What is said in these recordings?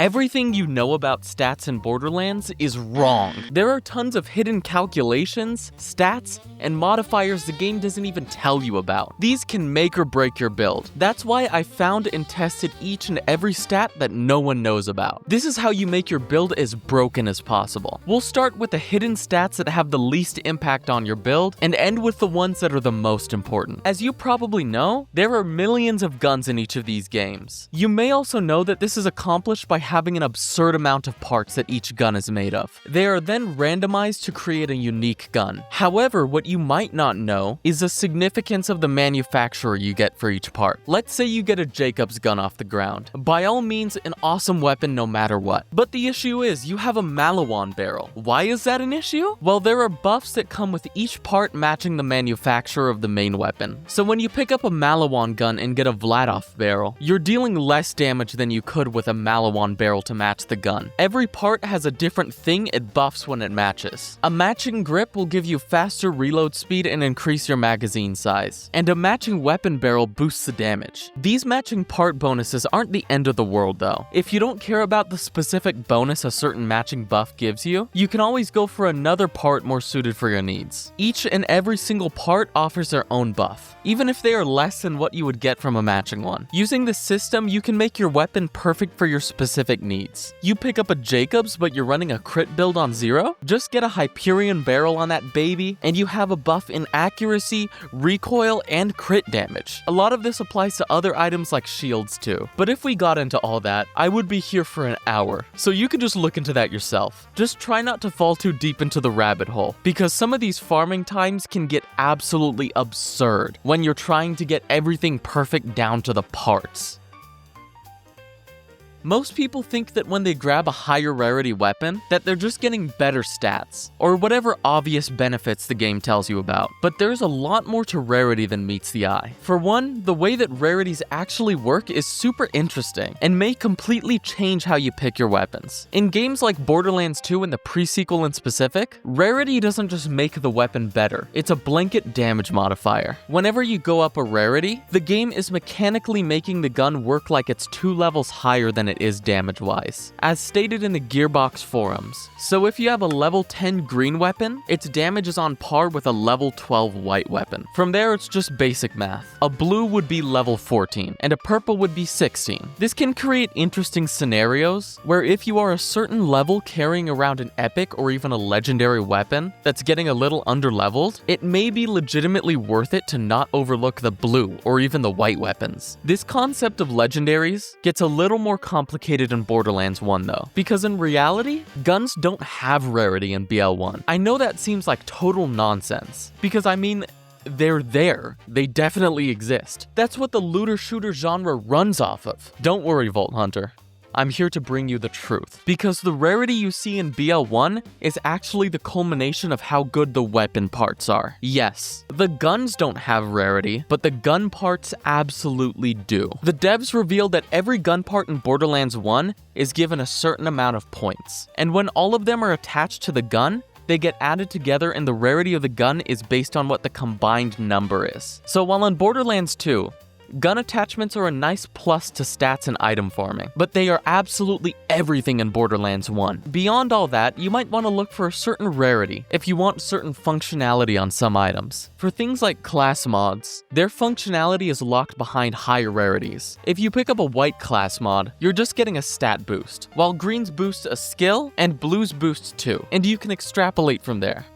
Everything you know about stats in Borderlands is wrong. There are tons of hidden calculations, stats, and modifiers the game doesn't even tell you about. These can make or break your build. That's why I found and tested each and every stat that no one knows about. This is how you make your build as broken as possible. We'll start with the hidden stats that have the least impact on your build and end with the ones that are the most important. As you probably know, there are millions of guns in each of these games. You may also know that this is accomplished by having an absurd amount of parts that each gun is made of. They are then randomized to create a unique gun. However, what you might not know is the significance of the manufacturer you get for each part. Let's say you get a Jacobs gun off the ground. By all means, an awesome weapon no matter what. But the issue is, you have a Malawan barrel. Why is that an issue? Well, there are buffs that come with each part matching the manufacturer of the main weapon. So when you pick up a Malawan gun and get a Vladof barrel, you're dealing less damage than you could with a Malawan barrel to match the gun. Every part has a different thing it buffs when it matches. A matching grip will give you faster reload speed and increase your magazine size. And a matching weapon barrel boosts the damage. These matching part bonuses aren't the end of the world though. If you don't care about the specific bonus a certain matching buff gives you, you can always go for another part more suited for your needs. Each and every single part offers their own buff, even if they are less than what you would get from a matching one. Using this system, you can make your weapon perfect for your specific needs. You pick up a Jacobs but you're running a crit build on 0? Just get a Hyperion barrel on that baby and you have a buff in accuracy, recoil, and crit damage. A lot of this applies to other items like shields too. But if we got into all that, I would be here for an hour. So you can just look into that yourself. Just try not to fall too deep into the rabbit hole, because some of these farming times can get absolutely absurd when you're trying to get everything perfect down to the parts. Most people think that when they grab a higher rarity weapon, that they're just getting better stats, or whatever obvious benefits the game tells you about. But there's a lot more to rarity than meets the eye. For one, the way that rarities actually work is super interesting, and may completely change how you pick your weapons. In games like Borderlands 2 and the pre-sequel in specific, rarity doesn't just make the weapon better, it's a blanket damage modifier. Whenever you go up a rarity, the game is mechanically making the gun work like it's 2 levels higher than it is damage-wise, as stated in the Gearbox forums. So if you have a level 10 green weapon, its damage is on par with a level 12 white weapon. From there, it's just basic math. A blue would be level 14, and a purple would be 16. This can create interesting scenarios, where if you are a certain level carrying around an epic or even a legendary weapon that's getting a little underleveled, it may be legitimately worth it to not overlook the blue or even the white weapons. This concept of legendaries gets a little more complicated in Borderlands 1 though, because in reality, guns don't have rarity in BL1. I know that seems like total nonsense, because I mean, they're there. They definitely exist. That's what the looter-shooter genre runs off of. Don't worry, Vault Hunter. I'm here to bring you the truth, because the rarity you see in BL1 is actually the culmination of how good the weapon parts are. Yes, the guns don't have rarity, but the gun parts absolutely do. The devs revealed that every gun part in Borderlands 1 is given a certain amount of points, and when all of them are attached to the gun, they get added together and the rarity of the gun is based on what the combined number is. So while in Borderlands 2, gun attachments are a nice plus to stats and item farming, but they are absolutely everything in Borderlands 1. Beyond all that, you might want to look for a certain rarity if you want certain functionality on some items. For things like class mods, their functionality is locked behind higher rarities. If you pick up a white class mod, you're just getting a stat boost, while greens boost a skill and blues boost 2, and you can extrapolate from there.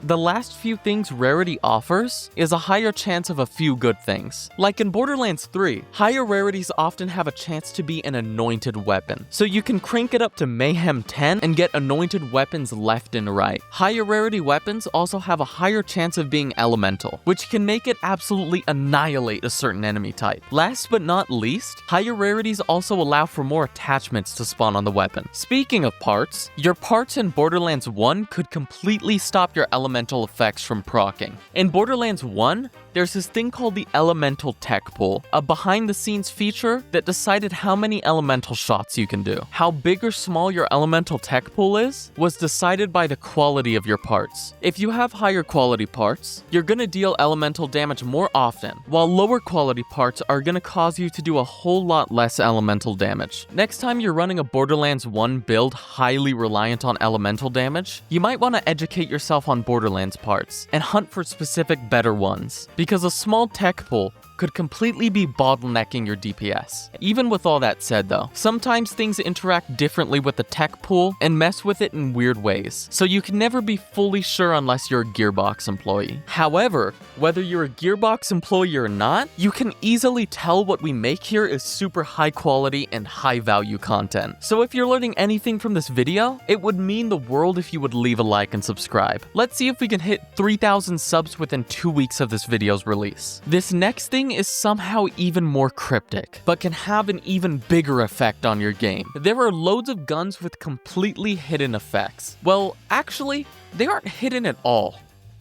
The last few things rarity offers is a higher chance of a few good things. Like in Borderlands 3, higher rarities often have a chance to be an anointed weapon, so you can crank it up to Mayhem 10 and get anointed weapons left and right. Higher rarity weapons also have a higher chance of being elemental, which can make it absolutely annihilate a certain enemy type. Last but not least, higher rarities also allow for more attachments to spawn on the weapon. Speaking of parts, your parts in Borderlands 1 could completely stop your elemental elemental effects from proccing. In Borderlands 1, there's this thing called the Elemental Tech Pool, a behind-the-scenes feature that decided how many elemental shots you can do. How big or small your elemental tech pool is was decided by the quality of your parts. If you have higher quality parts, you're gonna deal elemental damage more often, while lower quality parts are gonna cause you to do a whole lot less elemental damage. Next time you're running a Borderlands 1 build highly reliant on elemental damage, you might want to educate yourself on Borderlands parts and hunt for specific better ones, because a small tech pool could completely be bottlenecking your DPS. Even with all that said though, sometimes things interact differently with the tech pool and mess with it in weird ways, so you can never be fully sure unless you're a Gearbox employee. However, whether you're a Gearbox employee or not, you can easily tell what we make here is super high quality and high value content. So if you're learning anything from this video, it would mean the world if you would leave a like and subscribe. Let's see if we can hit 3,000 subs within 2 weeks of this video's release. This next thing is somehow even more cryptic, but can have an even bigger effect on your game. There are loads of guns with completely hidden effects. Well, actually, they aren't hidden at all.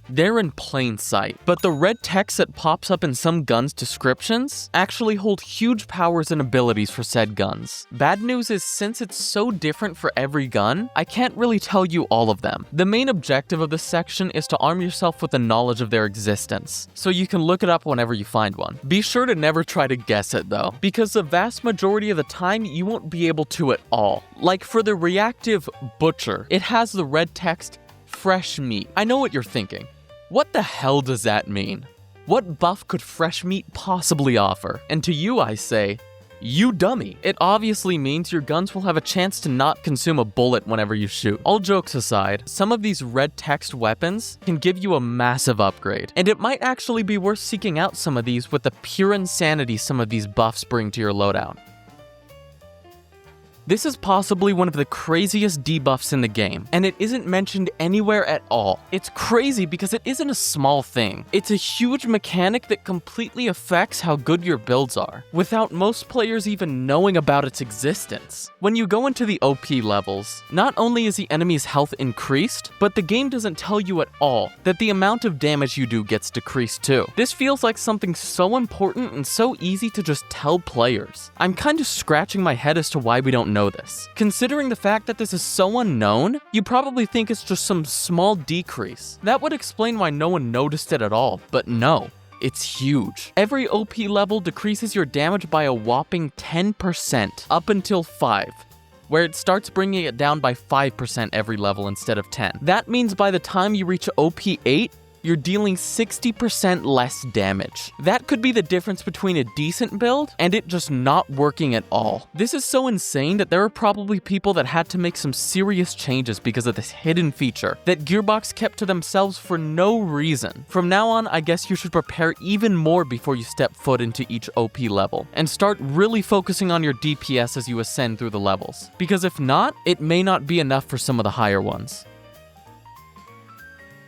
They're in plain sight, but the red text that pops up in some guns' descriptions actually hold huge powers and abilities for said guns. Bad news is, since it's so different for every gun, I can't really tell you all of them. The main objective of this section is to arm yourself with the knowledge of their existence, so you can look it up whenever you find one. Be sure to never try to guess it though, because the vast majority of the time you won't be able to at all. Like for the reactive Butcher, it has the red text, fresh meat. I know what you're thinking. What the hell does that mean? What buff could fresh meat possibly offer? And to you I say, you dummy. It obviously means your guns will have a chance to not consume a bullet whenever you shoot. All jokes aside, some of these red text weapons can give you a massive upgrade, and it might actually be worth seeking out some of these with the pure insanity some of these buffs bring to your loadout. This is possibly one of the craziest debuffs in the game, and it isn't mentioned anywhere at all. It's crazy because it isn't a small thing. It's a huge mechanic that completely affects how good your builds are, without most players even knowing about its existence. When you go into the OP levels, not only is the enemy's health increased, but the game doesn't tell you at all that the amount of damage you do gets decreased too. This feels like something so important and so easy to just tell players. I'm kind of scratching my head as to why we don't know this. Considering the fact that this is so unknown, you probably think it's just some small decrease. That would explain why no one noticed it at all, but no. It's huge. Every OP level decreases your damage by a whopping 10% up until 5. Where it starts bringing it down by 5% every level instead of 10. That means by the time you reach OP 8, you're dealing 60% less damage. That could be the difference between a decent build and it just not working at all. This is so insane that there are probably people that had to make some serious changes because of this hidden feature that Gearbox kept to themselves for no reason. From now on, I guess you should prepare even more before you step foot into each OP level, and start really focusing on your DPS as you ascend through the levels. Because if not, it may not be enough for some of the higher ones.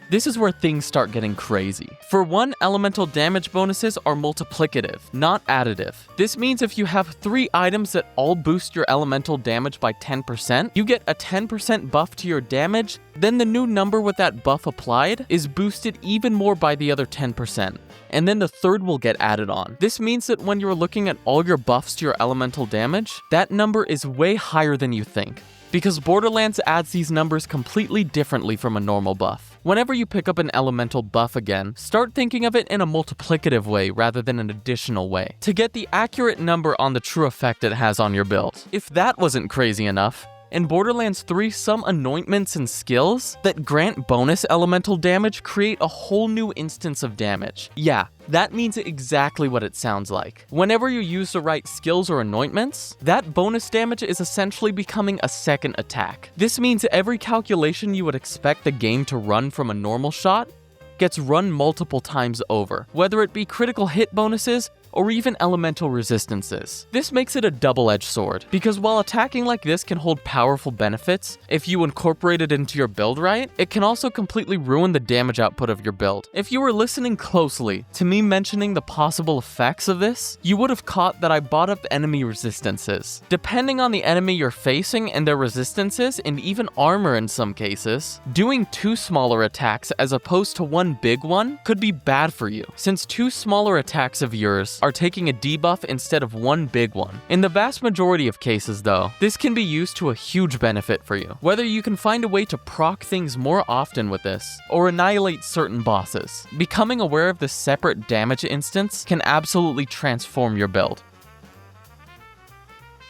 This is where things start getting crazy. For one, elemental damage bonuses are multiplicative, not additive. This means if you have 3 items that all boost your elemental damage by 10%, you get a 10% buff to your damage, then the new number with that buff applied is boosted even more by the other 10%, and then the third will get added on. This means that when you're looking at all your buffs to your elemental damage, that number is way higher than you think, because Borderlands adds these numbers completely differently from a normal buff. Whenever you pick up an elemental buff again, start thinking of it in a multiplicative way rather than an additional way, to get the accurate number on the true effect it has on your build. If that wasn't crazy enough, in Borderlands 3, some anointments and skills that grant bonus elemental damage create a whole new instance of damage. Yeah, that means exactly what it sounds like. Whenever you use the right skills or anointments, that bonus damage is essentially becoming a second attack. This means every calculation you would expect the game to run from a normal shot gets run multiple times over, whether it be critical hit bonuses or even elemental resistances. This makes it a double-edged sword, because while attacking like this can hold powerful benefits, if you incorporate it into your build right, it can also completely ruin the damage output of your build. If you were listening closely to me mentioning the possible effects of this, you would have caught that I brought up enemy resistances. Depending on the enemy you're facing and their resistances, and even armor in some cases, doing 2 smaller attacks as opposed to 1 big one could be bad for you, since 2 smaller attacks of yours are taking a debuff instead of 1 big one. In the vast majority of cases though, this can be used to a huge benefit for you. Whether you can find a way to proc things more often with this, or annihilate certain bosses, becoming aware of this separate damage instance can absolutely transform your build.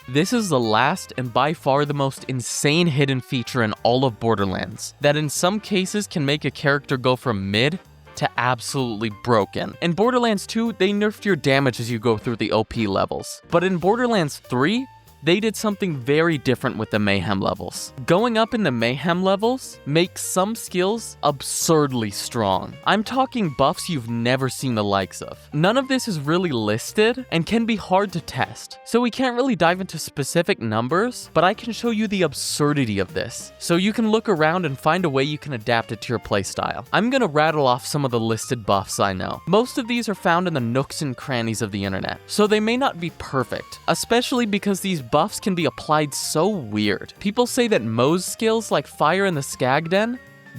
This is the last and by far the most insane hidden feature in all of Borderlands, that in some cases can make a character go from mid to absolutely broken. In Borderlands 2, they nerfed your damage as you go through the OP levels, but in Borderlands 3, they did something very different with the Mayhem levels. Going up in the Mayhem levels makes some skills absurdly strong. I'm talking buffs you've never seen the likes of. None of this is really listed and can be hard to test, so we can't really dive into specific numbers, but I can show you the absurdity of this, so you can look around and find a way you can adapt it to your playstyle. I'm gonna rattle off some of the listed buffs I know. Most of these are found in the nooks and crannies of the internet, so they may not be perfect, especially because these buffs can be applied so weird. People say that Moe's skills like Fire in the Skag Den,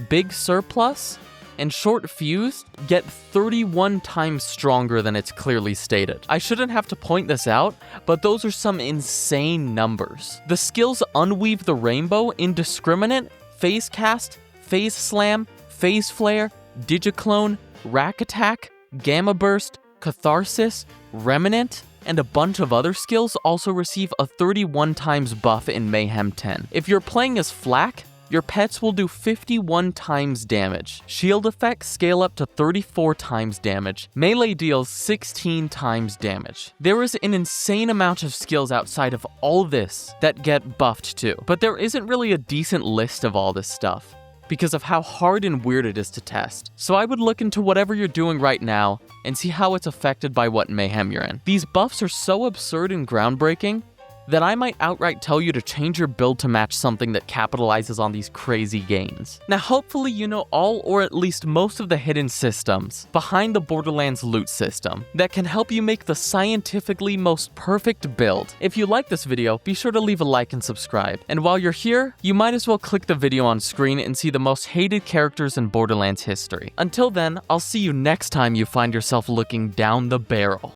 Big Surplus, and Short Fused get 31 times stronger than it's clearly stated. I shouldn't have to point this out, but those are some insane numbers. The skills Unweave the Rainbow, Indiscriminate, Phase Cast, Phase Slam, Phase Flare, Digiclone, Rack Attack, Gamma Burst, Catharsis, Remnant, and a bunch of other skills also receive a 31 times buff in Mayhem 10. If you're playing as Flak, your pets will do 51 times damage. Shield effects scale up to 34 times damage. Melee deals 16 times damage. There is an insane amount of skills outside of all this that get buffed too, but there isn't really a decent list of all this stuff because of how hard and weird it is to test. So I would look into whatever you're doing right now and see how it's affected by what Mayhem you're in. These buffs are so absurd and groundbreaking that I might outright tell you to change your build to match something that capitalizes on these crazy gains. Now hopefully you know all or at least most of the hidden systems behind the Borderlands loot system that can help you make the scientifically most perfect build. If you like this video, be sure to leave a like and subscribe. And while you're here, you might as well click the video on screen and see the most hated characters in Borderlands history. Until then, I'll see you next time you find yourself looking down the barrel.